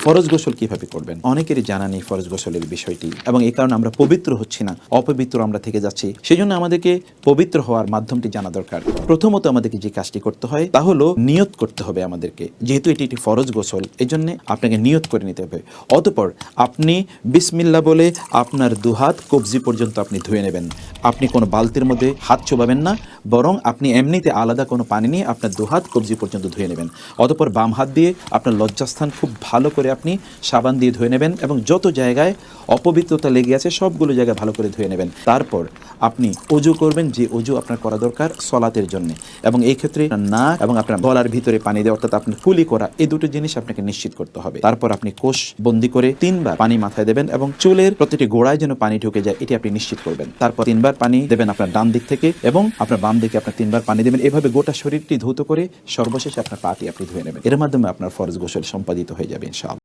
ফরজ গোসল কিভাবে করবেন? অনেকেরই জানা নেই ফরজ গোসলের বিষয়টি, এবং এই কারণে আমরা পবিত্র হচ্ছি না, অপবিত্র আমরা থেকে যাচ্ছি। সেই জন্য আমাদেরকে পবিত্র হওয়ার মাধ্যমটি জানা দরকার। প্রথমত আমাদেরকে যে কাজটি করতে হয় তা হলো নিয়ত করতে হবে আমাদেরকে। যেহেতু এটি একটি ফরজ গোসল, এই জন্য আপনাকে নিয়ত করে নিতে হবে। অতঃপর আপনি বিসমিল্লাহ বলে আপনার দুহাত কবজি পর্যন্ত আপনি ধুয়ে নেবেন। আপনি কোনো বালতির মধ্যে হাত চোবাবেন না, বরং আপনি এমনিতে আলাদা কোনো পানি নিয়ে আপনার দুহাত কবজি পর্যন্ত ধুয়ে নেবেন। অতঃপর বাম হাত দিয়ে আপনার লজ্জাস্থান খুব ভালো করে আপনি সাবান দিয়ে ধুয়ে নেবেন, এবং যত জায়গায় অপবিত্রতা লেগে আছে সবগুলো জায়গায় ভালো করে ধুয়ে নেবেন। তারপর আপনি অজু করবেন, যে অজু আপনার করা দরকার সলাতের জন্য, এবং এই ক্ষেত্রে নাক এবং আপনার গলার ভিতরে পানি দেওয়া, অর্থাৎ আপনার কুলি করা, এই দুটো জিনিস আপনাকে নিশ্চিত করতে হবে। তারপর আপনি কোষ বন্দি করে 3 বার পানি মাথায় দেবেন, এবং চুলের প্রতিটি গোড়ায় যেন পানি ঢুকে যায় এটি আপনি নিশ্চিত করবেন। তারপর 3 বার পানি দেবেন আপনার ডান দিক থেকে, এবং আপনার বাম দিকে আপনার 3 বার পানি দেবেন। এভাবে গোটা শরীরটি ধৌত করে সর্বশেষে আপনার পাটি আপনি ধুয়ে নেবেন। এর মাধ্যমে আপনার ফরজ গোসল সম্পাদিত হয়ে যাবে ইনশাআল্লাহ।